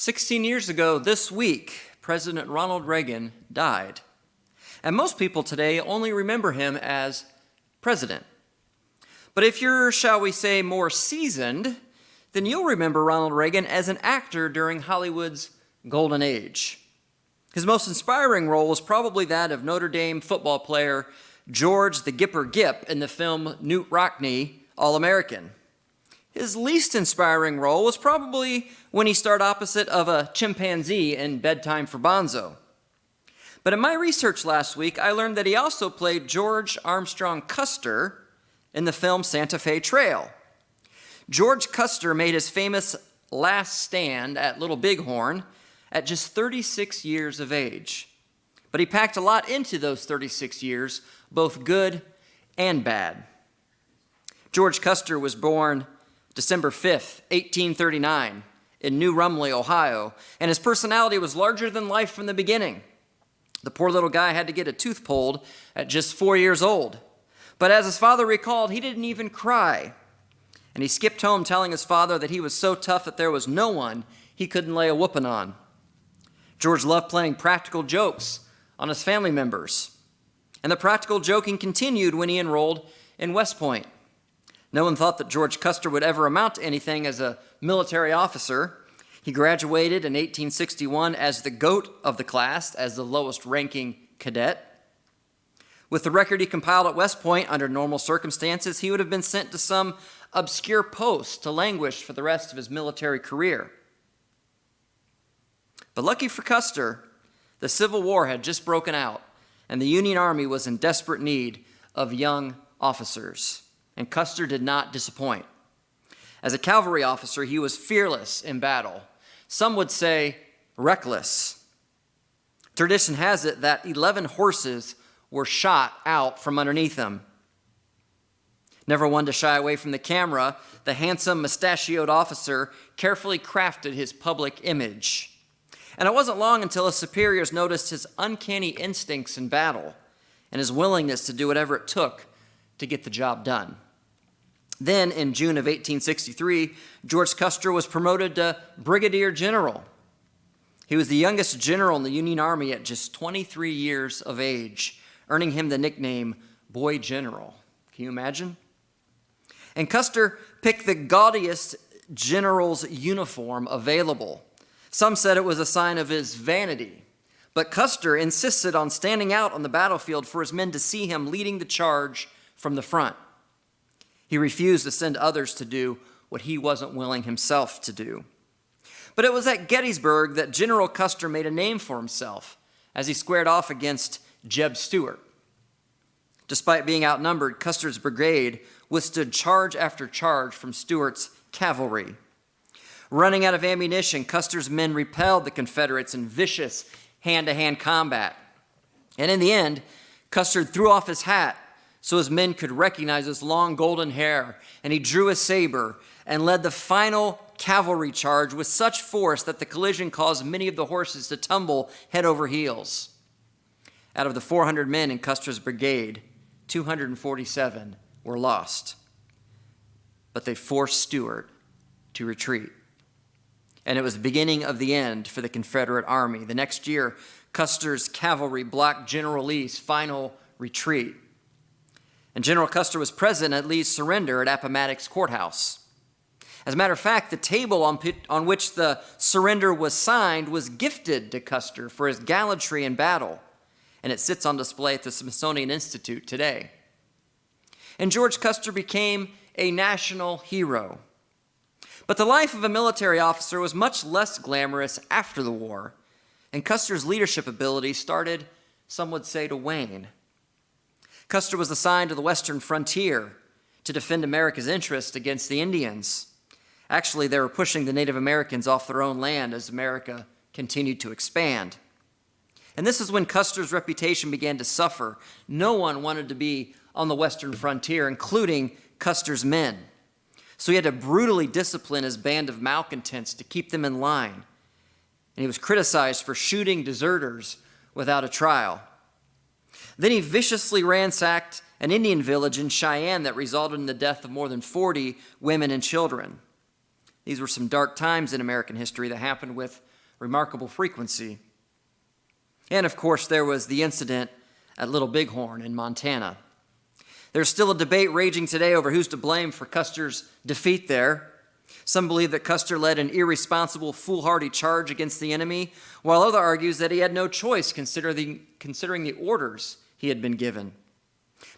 16 years ago this week, President Ronald Reagan died. And most people today only remember him as president. But if you're, shall we say, more seasoned, then you'll remember Ronald Reagan as an actor during Hollywood's golden age. His most inspiring role was probably that of Notre Dame football player George the Gipper Gipp in the film Knute Rockne, All-American. His least inspiring role was probably when he starred opposite of a chimpanzee in Bedtime for Bonzo. But in my research last week, I learned that he also played George Armstrong Custer in the film Santa Fe Trail. George Custer made his famous last stand at Little Bighorn at just 36 years of age. But he packed a lot into those 36 years, both good and bad. George Custer was born December 5th, 1839, in New Rumley, Ohio, and his personality was larger than life from the beginning. The poor little guy had to get a tooth pulled at just 4 years old. But as his father recalled, he didn't even cry. And he skipped home telling his father that he was so tough that there was no one he couldn't lay a whooping on. George loved playing practical jokes on his family members. And the practical joking continued when he enrolled in West Point. No one thought that George Custer would ever amount to anything as a military officer. He graduated in 1861 as the GOAT of the class, as the lowest ranking cadet. With the record he compiled at West Point under normal circumstances, he would have been sent to some obscure post to languish for the rest of his military career. But lucky for Custer, the Civil War had just broken out, and the Union Army was in desperate need of young officers. And Custer did not disappoint. As a cavalry officer, he was fearless in battle. Some would say reckless. Tradition has it that 11 horses were shot out from underneath him. Never one to shy away from the camera, the handsome, mustachioed officer carefully crafted his public image. And it wasn't long until his superiors noticed his uncanny instincts in battle and his willingness to do whatever it took to get the job done. Then, in June of 1863, George Custer was promoted to brigadier general. He was the youngest general in the Union Army at just 23 years of age, earning him the nickname Boy General. Can you imagine? And Custer picked the gaudiest general's uniform available. Some said it was a sign of his vanity, but Custer insisted on standing out on the battlefield for his men to see him leading the charge from the front. He refused to send others to do what he wasn't willing himself to do. But it was at Gettysburg that General Custer made a name for himself as he squared off against Jeb Stuart. Despite being outnumbered, Custer's brigade withstood charge after charge from Stuart's cavalry. Running out of ammunition, Custer's men repelled the Confederates in vicious hand-to-hand combat. And in the end, Custer threw off his hat so his men could recognize his long golden hair, and he drew a saber and led the final cavalry charge with such force that the collision caused many of the horses to tumble head over heels. Out of the 400 men in Custer's brigade, 247 were lost. But they forced Stuart to retreat. And it was the beginning of the end for the Confederate Army. The next year, Custer's cavalry blocked General Lee's final retreat. And General Custer was present at Lee's surrender at Appomattox Courthouse. As a matter of fact, the table on which the surrender was signed was gifted to Custer for his gallantry in battle, and it sits on display at the Smithsonian Institute today. And George Custer became a national hero. But the life of a military officer was much less glamorous after the war, and Custer's leadership ability started, some would say, to wane. Custer was assigned to the western frontier to defend America's interest against the Indians. Actually, they were pushing the Native Americans off their own land as America continued to expand. And this is when Custer's reputation began to suffer. No one wanted to be on the western frontier, including Custer's men. So he had to brutally discipline his band of malcontents to keep them in line. And he was criticized for shooting deserters without a trial. Then he viciously ransacked an Indian village in Cheyenne that resulted in the death of more than 40 women and children. These were some dark times in American history that happened with remarkable frequency. And of course, there was the incident at Little Bighorn in Montana. There's still a debate raging today over who's to blame for Custer's defeat there. Some believe that Custer led an irresponsible, foolhardy charge against the enemy, while others argues that he had no choice considering the orders he had been given.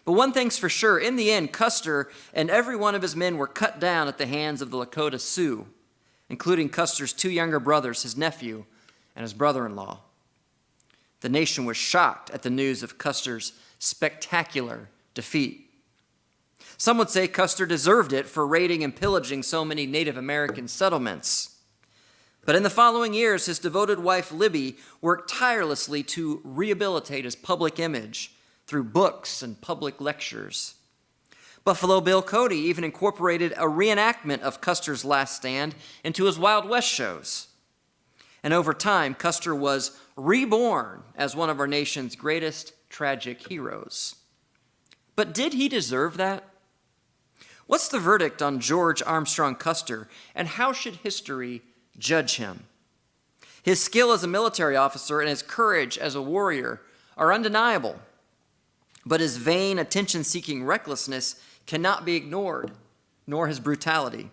But one thing's for sure, in the end, Custer and every one of his men were cut down at the hands of the Lakota Sioux, including Custer's two younger brothers, his nephew, and his brother-in-law. The nation was shocked at the news of Custer's spectacular defeat. Some would say Custer deserved it for raiding and pillaging so many Native American settlements. But in the following years, his devoted wife, Libby, worked tirelessly to rehabilitate his public image through books and public lectures. Buffalo Bill Cody even incorporated a reenactment of Custer's last stand into his Wild West shows. And over time, Custer was reborn as one of our nation's greatest tragic heroes. But did he deserve that? What's the verdict on George Armstrong Custer, and how should history judge him? His skill as a military officer and his courage as a warrior are undeniable, but his vain, attention-seeking recklessness cannot be ignored, nor his brutality.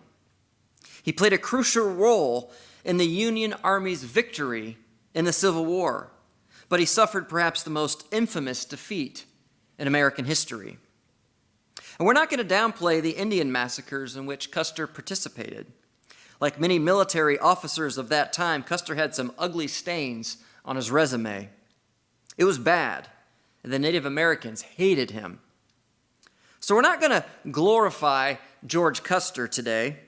He played a crucial role in the Union Army's victory in the Civil War, but he suffered perhaps the most infamous defeat in American history. And we're not going to downplay the Indian massacres in which Custer participated. Like many military officers of that time, Custer had some ugly stains on his resume. It was bad, and the Native Americans hated him. So we're not going to glorify George Custer today.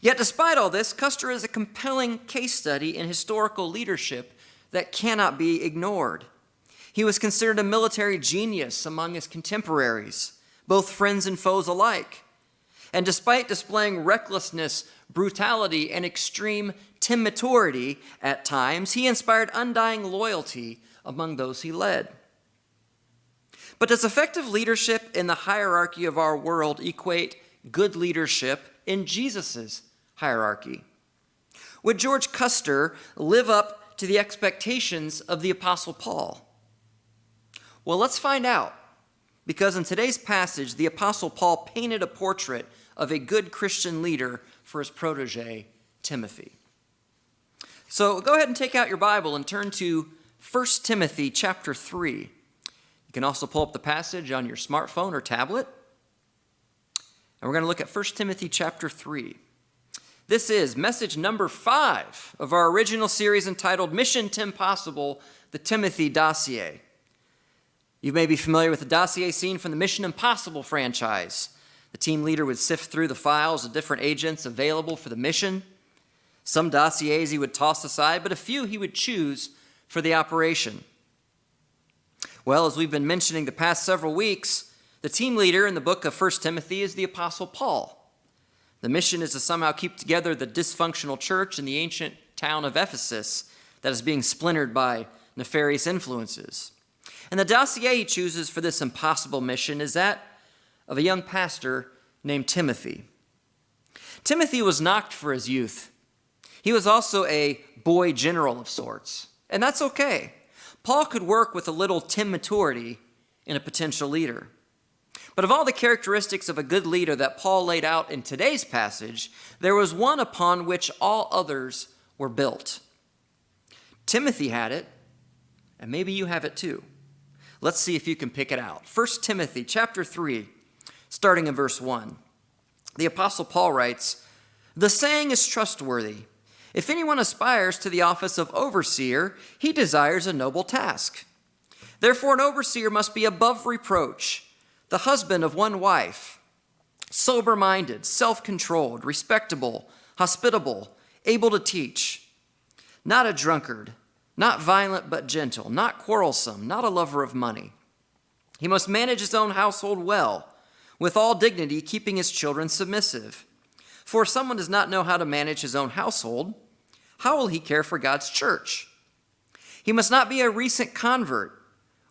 Yet despite all this, Custer is a compelling case study in historical leadership that cannot be ignored. He was considered a military genius among his contemporaries, both friends and foes alike. And despite displaying recklessness, brutality, and extreme TIMmaturity at times, he inspired undying loyalty among those he led. But does effective leadership in the hierarchy of our world equate good leadership in Jesus' hierarchy? Would George Custer live up to the expectations of the Apostle Paul? Well, let's find out. Because in today's passage, the Apostle Paul painted a portrait of a good Christian leader for his protege, Timothy. So go ahead and take out your Bible and turn to 1 Timothy chapter 3. You can also pull up the passage on your smartphone or tablet. And we're going to look at 1 Timothy chapter 3. This is message number 5 of our original series entitled Mission TIMpossible, the Timothy Dossier. You may be familiar with the Dossier scene from the Mission Impossible franchise. The team leader would sift through the files of different agents available for the mission. Some dossiers he would toss aside, but a few he would choose for the operation. Well, as we've been mentioning the past several weeks, the team leader in the book of 1 Timothy is the Apostle Paul. The mission is to somehow keep together the dysfunctional church in the ancient town of Ephesus that is being splintered by nefarious influences. And the dossier he chooses for this impossible mission is that of a young pastor named Timothy. Timothy was knocked for his youth. He was also a boy general of sorts, and that's okay. Paul could work with a little TIMmaturity in a potential leader. But of all the characteristics of a good leader that Paul laid out in today's passage, there was one upon which all others were built. Timothy had it, and maybe you have it too. Let's see if you can pick it out. 1 Timothy chapter 3, starting in verse 1. The Apostle Paul writes, "The saying is trustworthy. If anyone aspires to the office of overseer, he desires a noble task. Therefore, an overseer must be above reproach, the husband of one wife, sober-minded, self-controlled, respectable, hospitable, able to teach, not a drunkard, not violent but gentle, not quarrelsome, not a lover of money. He must manage his own household well, with all dignity, keeping his children submissive. For if someone does not know how to manage his own household, how will he care for God's church? He must not be a recent convert,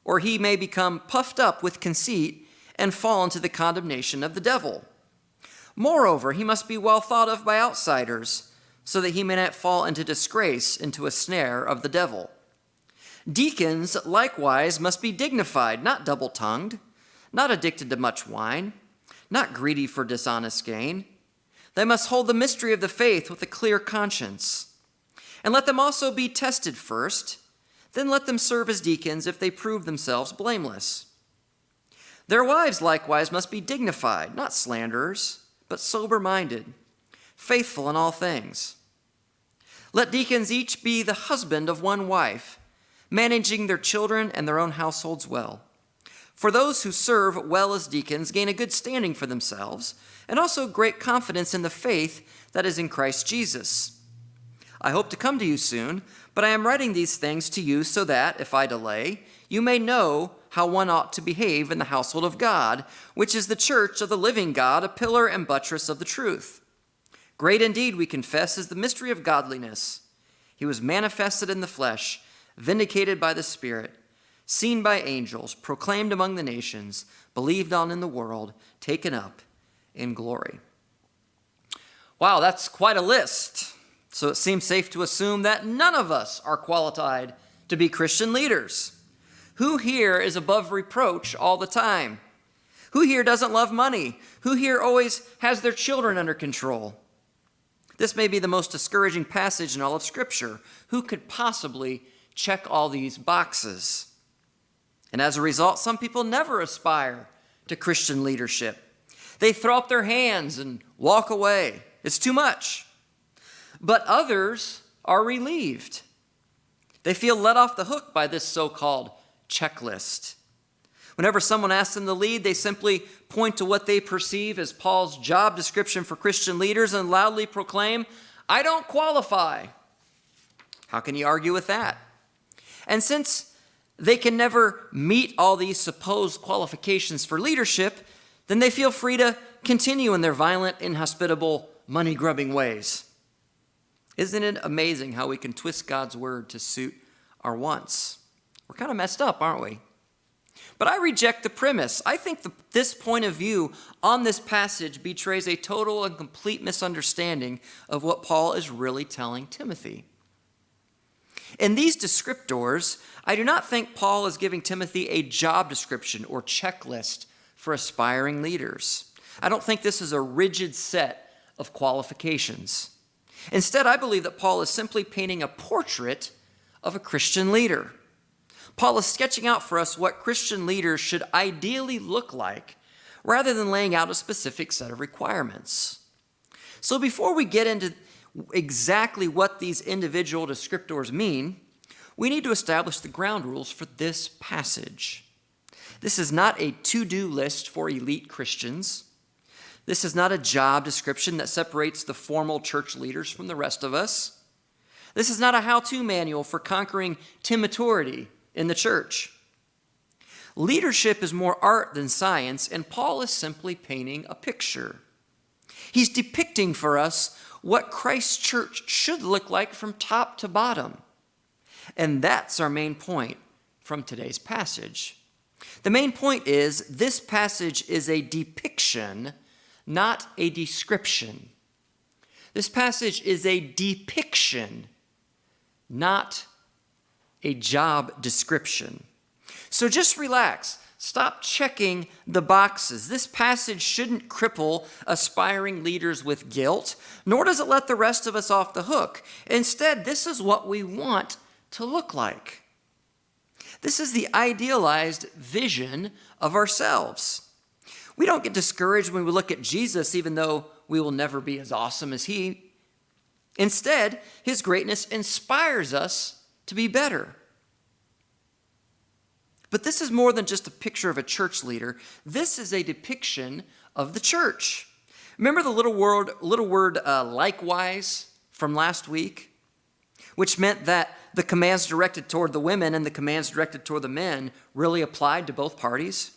or he may become puffed up with conceit and fall into the condemnation of the devil. Moreover, he must be well thought of by outsiders, so that he may not fall into disgrace, into a snare of the devil. Deacons likewise must be dignified, not double-tongued, not addicted to much wine, not greedy for dishonest gain. They must hold the mystery of the faith with a clear conscience. And let them also be tested first, then let them serve as deacons if they prove themselves blameless. Their wives likewise must be dignified, not slanderers, but sober-minded, faithful in all things. Let deacons each be the husband of one wife, managing their children and their own households well. For those who serve well as deacons gain a good standing for themselves, and also great confidence in the faith that is in Christ Jesus. I hope to come to you soon, but I am writing these things to you so that, if I delay, you may know how one ought to behave in the household of God, which is the church of the living God, a pillar and buttress of the truth. Great indeed, we confess, is the mystery of godliness. He was manifested in the flesh, vindicated by the Spirit, seen by angels, proclaimed among the nations, believed on in the world, taken up in glory. Wow, that's quite a list. So it seems safe to assume that none of us are qualified to be Christian leaders. Who here is above reproach all the time? Who here doesn't love money? Who here always has their children under control? This may be the most discouraging passage in all of Scripture. Who could possibly check all these boxes? And as a result, some people never aspire to Christian leadership. They throw up their hands and walk away. It's too much. But others are relieved. They feel let off the hook by this so-called checklist. Whenever someone asks them to lead, they simply point to what they perceive as Paul's job description for Christian leaders and loudly proclaim, "I don't qualify." How can you argue with that? And since they can never meet all these supposed qualifications for leadership, then they feel free to continue in their violent, inhospitable, money-grubbing ways. Isn't it amazing how we can twist God's word to suit our wants? We're kind of messed up, aren't we? But I reject the premise. I think this point of view on this passage betrays a total and complete misunderstanding of what Paul is really telling Timothy. In these descriptors, I do not think Paul is giving Timothy a job description or checklist for aspiring leaders. I don't think this is a rigid set of qualifications. Instead, I believe that Paul is simply painting a portrait of a Christian leader. Paul is sketching out for us what Christian leaders should ideally look like, rather than laying out a specific set of requirements. So before we get into exactly what these individual descriptors mean, we need to establish the ground rules for this passage. This is not a to-do list for elite Christians. This is not a job description that separates the formal church leaders from the rest of us. This is not a how-to manual for conquering TIMmaturity in the church. Leadership is more art than science, and Paul is simply painting a picture. He's depicting for us what Christ's church should look like from top to bottom. And that's our main point from today's passage. The main point is this passage is a depiction, not a description. This passage is a depiction, not a job description. So just relax. Stop checking the boxes. This passage shouldn't cripple aspiring leaders with guilt, nor does it let the rest of us off the hook. Instead, this is what we want to look like. This is the idealized vision of ourselves. We don't get discouraged when we look at Jesus, even though we will never be as awesome as he. Instead, his greatness inspires us to be better. But this is more than just a picture of a church leader. This is a depiction of the church. Remember the little word likewise from last week, which meant that the commands directed toward the women and the commands directed toward the men really applied to both parties?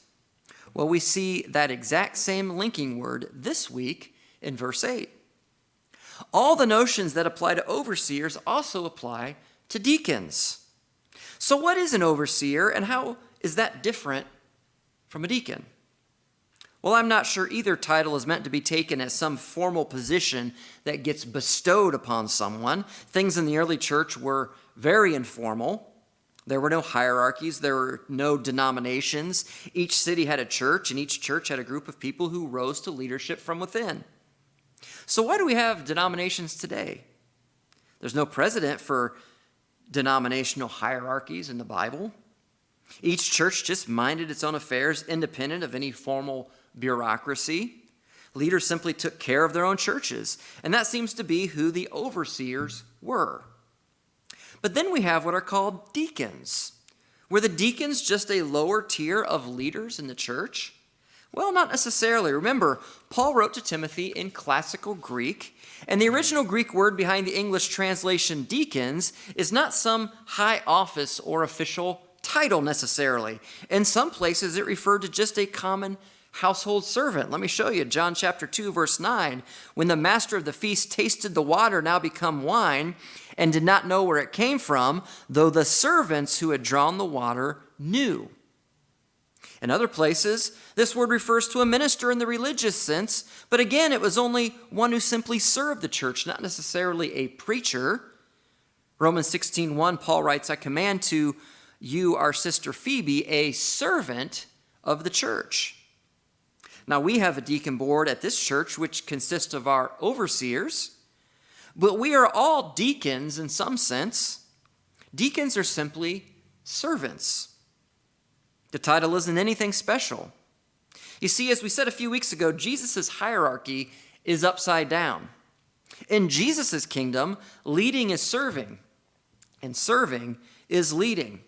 Well, we see that exact same linking word this week in verse 8. All the notions that apply to overseers also apply to deacons. So what is an overseer, and how is that different from a deacon? Well, I'm not sure either title is meant to be taken as some formal position that gets bestowed upon someone. Things in the early church were very informal. There were no hierarchies. There were no denominations. Each city had a church, and each church had a group of people who rose to leadership from within. So why do we have denominations today? There's no precedent for denominational hierarchies in the Bible. Each church just minded its own affairs, independent of any formal bureaucracy. Leaders simply took care of their own churches, and that seems to be who the overseers were. But then we have what are called deacons. Were the deacons just a lower tier of leaders in the church? Well, not necessarily. Remember, Paul wrote to Timothy in classical Greek, and the original Greek word behind the English translation deacons is not some high office or official title necessarily. In some places, it referred to just a common household servant. Let me show you. John chapter 2, verse 9. When the master of the feast tasted the water now become wine and did not know where it came from, though the servants who had drawn the water knew. In other places, this word refers to a minister in the religious sense, but again, it was only one who simply served the church, not necessarily a preacher. Romans 16:1, Paul writes, I command to you, our sister Phoebe, a servant of the church. Now, we have a deacon board at this church, which consists of our overseers, but we are all deacons in some sense. Deacons are simply servants. The title isn't anything special. You see, as we said a few weeks ago, Jesus' hierarchy is upside down. In Jesus' kingdom, leading is serving, and serving is leading.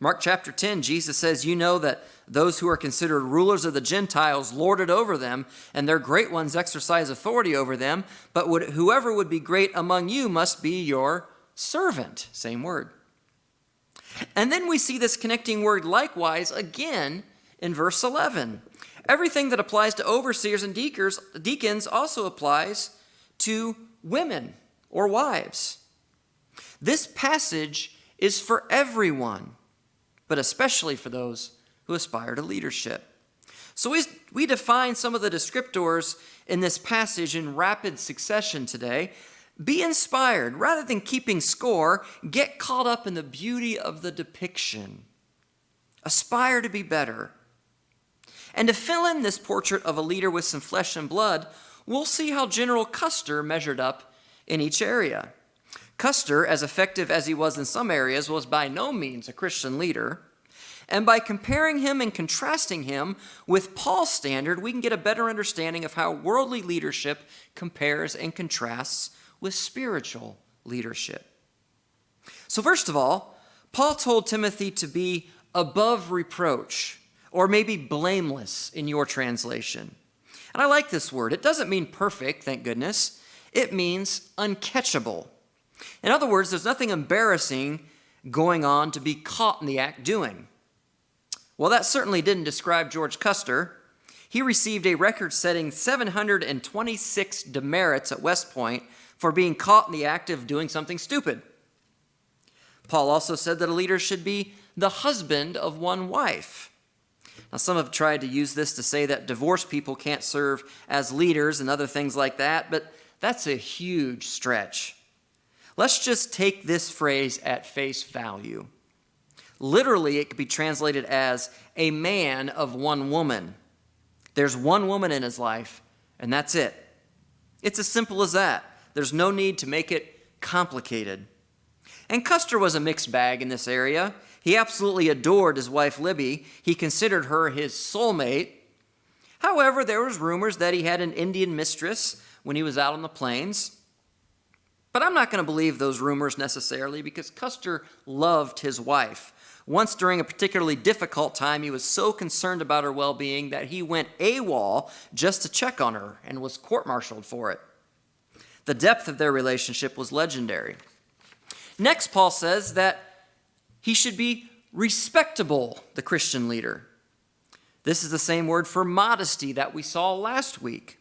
Mark chapter 10, Jesus says, you know that those who are considered rulers of the Gentiles lord it over them, and their great ones exercise authority over them, but whoever would be great among you must be your servant. Same word. And then we see this connecting word likewise again in verse 11. Everything that applies to overseers and deacons also applies to women or wives. This passage is for everyone, but especially for those who aspire to leadership. So we define some of the descriptors in this passage in rapid succession today. Be inspired. Rather than keeping score, get caught up in the beauty of the depiction. Aspire to be better. And to fill in this portrait of a leader with some flesh and blood, we'll see how General Custer measured up in each area. Custer, as effective as he was in some areas, was by no means a Christian leader. And by comparing him and contrasting him with Paul's standard, we can get a better understanding of how worldly leadership compares and contrasts with spiritual leadership. So first of all, Paul told Timothy to be above reproach, or maybe blameless in your translation. And I like this word. It doesn't mean perfect, thank goodness. It means uncatchable. In other words, there's nothing embarrassing going on to be caught in the act doing. Well, that certainly didn't describe George Custer. He received a record-setting 726 demerits at West Point for being caught in the act of doing something stupid. Paul also said that a leader should be the husband of one wife. Now, some have tried to use this to say that divorced people can't serve as leaders and other things like that, but that's a huge stretch. Let's just take this phrase at face value. Literally, it could be translated as a man of one woman. There's one woman in his life, and that's it. It's as simple as that. There's no need to make it complicated. And Custer was a mixed bag in this area. He absolutely adored his wife Libby. He considered her his soulmate. However, there was rumors that he had an Indian mistress when he was out on the plains. But I'm not going to believe those rumors necessarily because Custer loved his wife. Once during a particularly difficult time, he was so concerned about her well-being that he went AWOL just to check on her and was court-martialed for it. The depth of their relationship was legendary. Next, Paul says that he should be respectable, the Christian leader. This is the same word for modesty that we saw last week.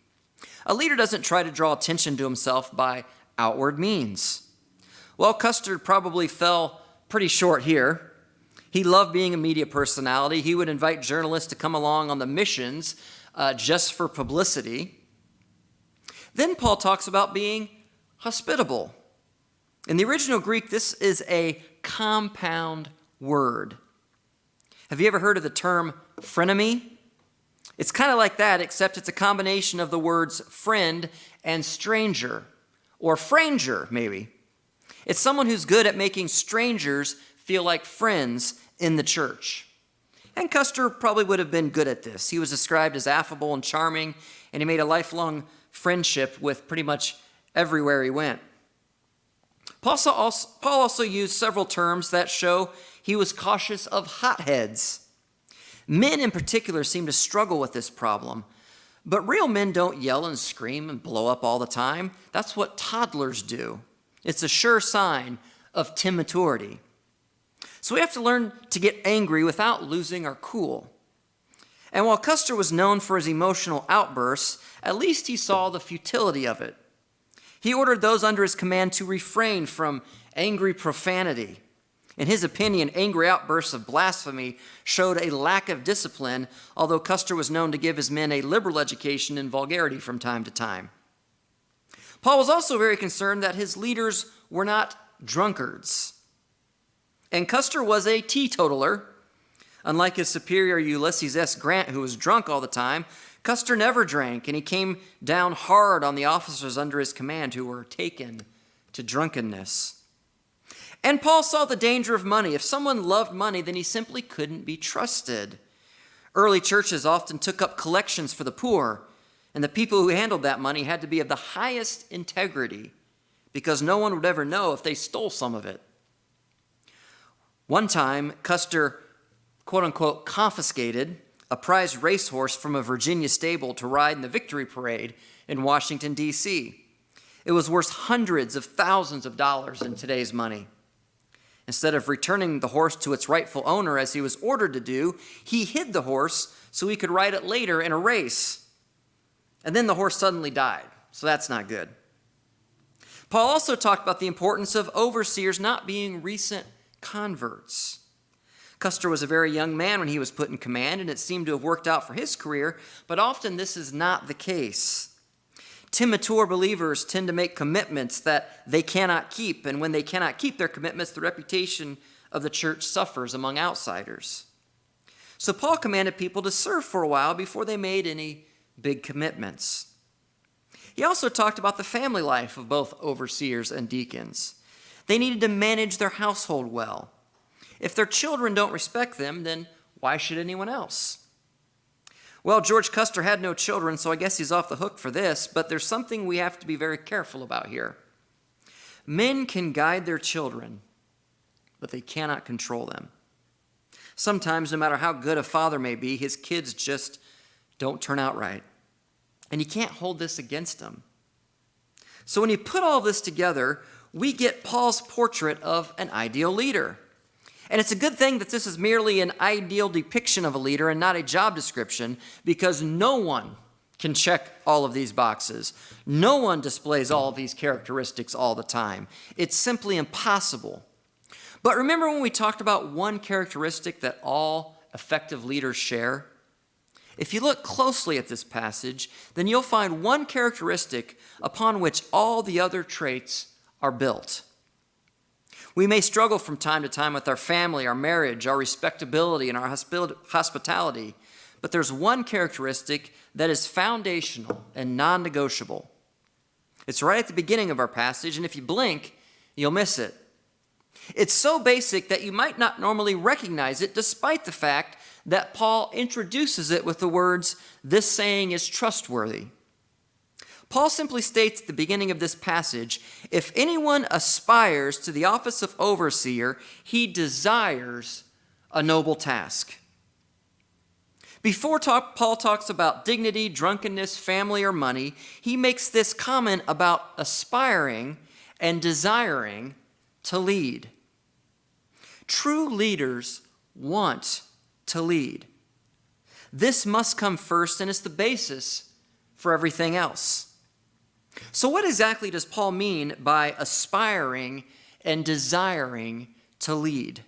A leader doesn't try to draw attention to himself by outward means. Well, Custer probably fell pretty short here. He loved being a media personality. He would invite journalists to come along on the missions just for publicity. Then Paul talks about being hospitable. In the original Greek, this is a compound word. Have you ever heard of the term frenemy? It's kind of like that, except it's a combination of the words friend and stranger, or franger, maybe. It's someone who's good at making strangers feel like friends in the church. And Custer probably would have been good at this. He was described as affable and charming, and he made a lifelong friendship with pretty much everywhere he went. Paul also used several terms that show he was cautious of hotheads. Men in particular seem to struggle with this problem, but real men don't yell and scream and blow up all the time. That's what toddlers do. It's a sure sign of TIMmaturity. So we have to learn to get angry without losing our cool. And while Custer was known for his emotional outbursts, at least he saw the futility of it. He ordered those under his command to refrain from angry profanity. In his opinion, angry outbursts of blasphemy showed a lack of discipline, although Custer was known to give his men a liberal education in vulgarity from time to time. Paul was also very concerned that his leaders were not drunkards. And Custer was a teetotaler. Unlike his superior Ulysses S. Grant, who was drunk all the time, Custer never drank, and he came down hard on the officers under his command who were taken to drunkenness. And Paul saw the danger of money. If someone loved money, then he simply couldn't be trusted. Early churches often took up collections for the poor, and the people who handled that money had to be of the highest integrity because no one would ever know if they stole some of it. One time, Custer, quote-unquote, confiscated a prized racehorse from a Virginia stable to ride in the Victory Parade in Washington, D.C. It was worth hundreds of thousands of dollars in today's money. Instead of returning the horse to its rightful owner as he was ordered to do, he hid the horse so he could ride it later in a race. And then the horse suddenly died, so that's not good. Paul also talked about the importance of overseers not being recent converts. Custer was a very young man when he was put in command, and it seemed to have worked out for his career, but often this is not the case. Timmature believers tend to make commitments that they cannot keep, and when they cannot keep their commitments, the reputation of the church suffers among outsiders. So Paul commanded people to serve for a while before they made any big commitments. He also talked about the family life of both overseers and deacons. They needed to manage their household well. If their children don't respect them, then why should anyone else? Well, George Custer had no children, so I guess he's off the hook for this, but there's something we have to be very careful about here. Men can guide their children, but they cannot control them. Sometimes, no matter how good a father may be, his kids just don't turn out right. And you can't hold this against them. So when you put all this together, we get Paul's portrait of an ideal leader. And it's a good thing that this is merely an ideal depiction of a leader and not a job description, because no one can check all of these boxes. No one displays all of these characteristics all the time. It's simply impossible. But remember when we talked about one characteristic that all effective leaders share? If you look closely at this passage, then you'll find one characteristic upon which all the other traits are built. We may struggle from time to time with our family, our marriage, our respectability, and our hospitality, but there's one characteristic that is foundational and non-negotiable. It's right at the beginning of our passage, and if you blink, you'll miss it. It's so basic that you might not normally recognize it, despite the fact that Paul introduces it with the words, "This saying is trustworthy." Paul simply states at the beginning of this passage, if anyone aspires to the office of overseer, he desires a noble task. Before Paul talks about dignity, drunkenness, family, or money, he makes this comment about aspiring and desiring to lead. True leaders want to lead. This must come first, and it's the basis for everything else. So what exactly does Paul mean by aspiring and desiring to lead?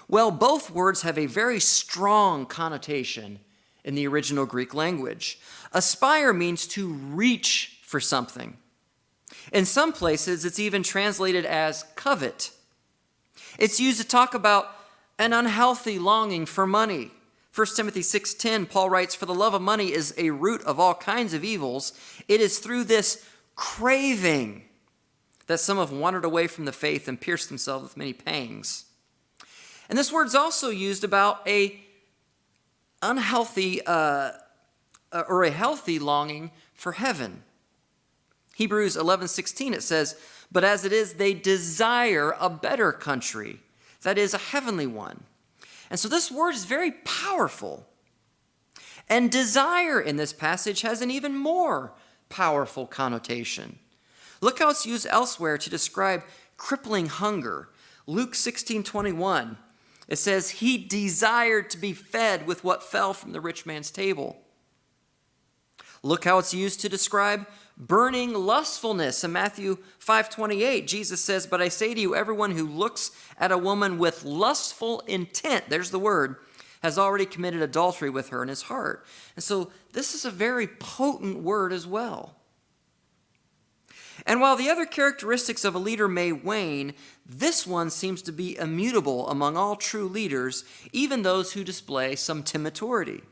Well, both words have a very strong connotation in the original Greek language. Aspire means to reach for something. In some places, it's even translated as covet. It's used to talk about an unhealthy longing for money. 1 Timothy 6:10, Paul writes, "For the love of money is a root of all kinds of evils. It is through this craving that some have wandered away from the faith and pierced themselves with many pangs." And this word's also used about a unhealthy or a healthy longing for heaven. Hebrews 11:16, it says, "But as it is, they desire a better country, that is, a heavenly one." And so this word is very powerful. And desire in this passage has an even more powerful connotation. Look how it's used elsewhere to describe crippling hunger. Luke 16:21, it says, "He desired to be fed with what fell from the rich man's table." Look how it's used to describe burning lustfulness. In Matthew 5:28, Jesus says, "But I say to you, everyone who looks at a woman with lustful intent," there's the word, "has already committed adultery with her in his heart." And so this is a very potent word as well. And while the other characteristics of a leader may wane, this one seems to be immutable among all true leaders, even those who display some TIMmaturity.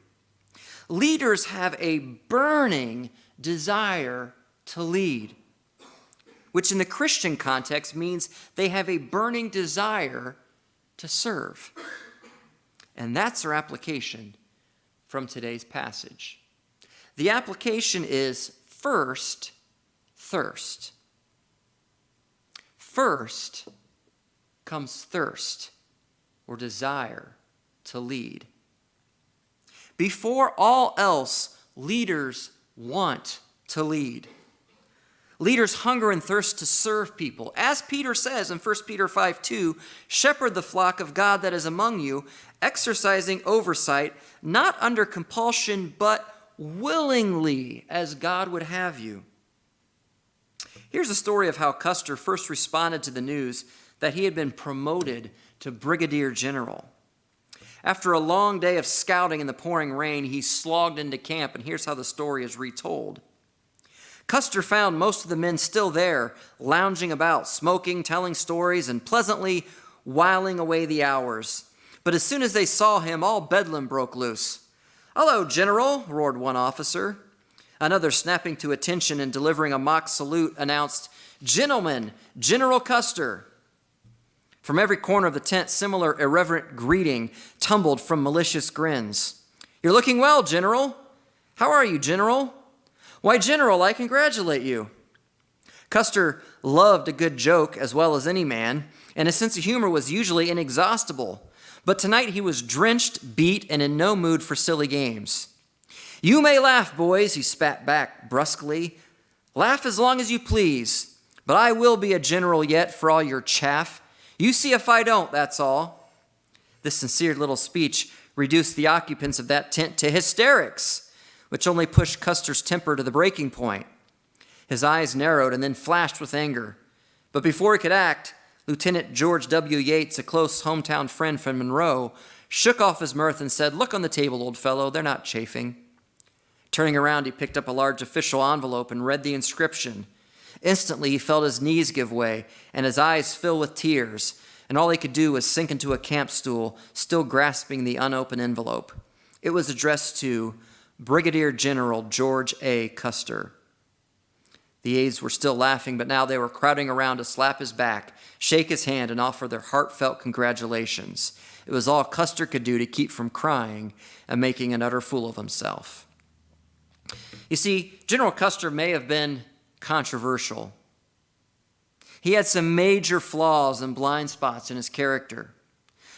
Leaders have a burning desire to lead, which in the Christian context means they have a burning desire to serve. And that's our application from today's passage. The application is first, thirst. First comes thirst or desire to lead. Before all else, leaders want to lead. Leaders hunger and thirst to serve people. As Peter says in 1 Peter 5:2, "Shepherd the flock of God that is among you, exercising oversight, not under compulsion, but willingly, as God would have you." Here's a story of how Custer first responded to the news that he had been promoted to brigadier general. After a long day of scouting in the pouring rain, he slogged into camp, and here's how the story is retold. Custer found most of the men still there, lounging about, smoking, telling stories, and pleasantly whiling away the hours. But as soon as they saw him, all bedlam broke loose. "Hello, General," roared one officer. Another, snapping to attention and delivering a mock salute, announced, "Gentlemen, General Custer." From every corner of the tent, similar irreverent greeting tumbled from malicious grins. "You're looking well, General." "How are you, General?" "Why, General, I congratulate you." Custer loved a good joke as well as any man, and his sense of humor was usually inexhaustible. But tonight he was drenched, beat, and in no mood for silly games. "You may laugh, boys," he spat back brusquely. "Laugh as long as you please, but I will be a general yet for all your chaff. You see if I don't, that's all." This sincere little speech reduced the occupants of that tent to hysterics, which only pushed Custer's temper to the breaking point. His eyes narrowed and then flashed with anger. But before he could act, Lieutenant George W. Yates, a close hometown friend from Monroe, shook off his mirth and said, "Look on the table, old fellow, they're not chafing." Turning around, he picked up a large official envelope and read the inscription. Instantly, he felt his knees give way and his eyes fill with tears, and all he could do was sink into a camp stool, still grasping the unopened envelope. It was addressed to Brigadier General George A. Custer. The aides were still laughing, but now they were crowding around to slap his back, shake his hand, and offer their heartfelt congratulations. It was all Custer could do to keep from crying and making an utter fool of himself. You see, General Custer may have been controversial. He had some major flaws and blind spots in his character.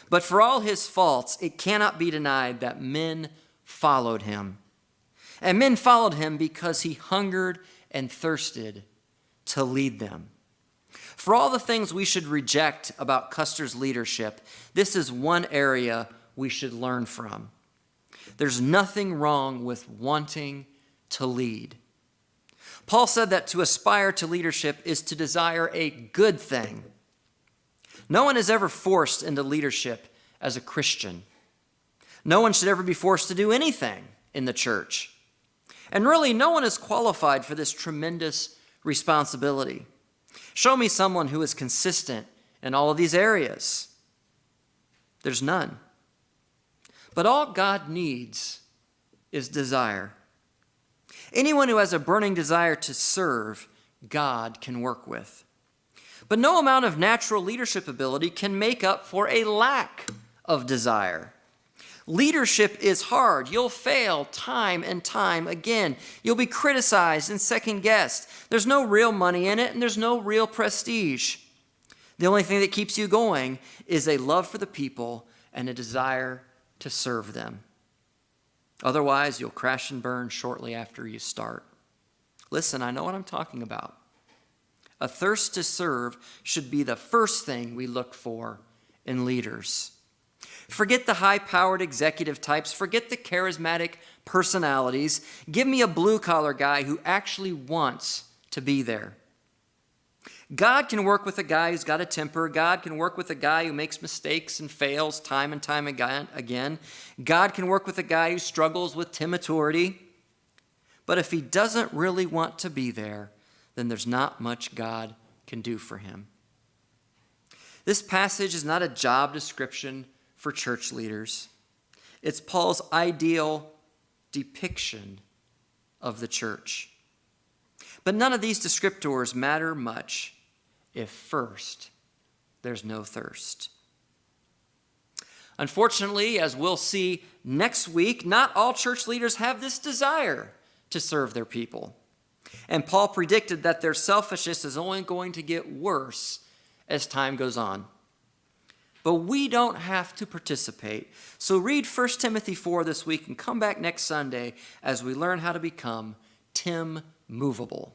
But for all his faults, it cannot be denied that men followed him. And men followed him because he hungered and thirsted to lead them. For all the things we should reject about Custer's leadership, this is one area we should learn from. There's nothing wrong with wanting to lead. Paul said that to aspire to leadership is to desire a good thing. No one is ever forced into leadership as a Christian. No one should ever be forced to do anything in the church. And really, no one is qualified for this tremendous responsibility. Show me someone who is consistent in all of these areas. There's none. But all God needs is desire. Anyone who has a burning desire to serve, God can work with. But no amount of natural leadership ability can make up for a lack of desire. Leadership is hard. You'll fail time and time again. You'll be criticized and second-guessed. There's no real money in it, and there's no real prestige. The only thing that keeps you going is a love for the people and a desire to serve them. Otherwise, you'll crash and burn shortly after you start. Listen, I know what I'm talking about. A thirst to serve should be the first thing we look for in leaders. Forget the high-powered executive types. Forget the charismatic personalities. Give me a blue-collar guy who actually wants to be there. God can work with a guy who's got a temper. God can work with a guy who makes mistakes and fails time and time again. God can work with a guy who struggles with TIMmaturity. But if he doesn't really want to be there, then there's not much God can do for him. This passage is not a job description for church leaders. It's Paul's ideal depiction of the church. But none of these descriptors matter much if first there's no thirst. Unfortunately, as we'll see next week, not all church leaders have this desire to serve their people. And Paul predicted that their selfishness is only going to get worse as time goes on. But we don't have to participate. So read 1 Timothy 4 this week and come back next Sunday as we learn how to become TIMmovable.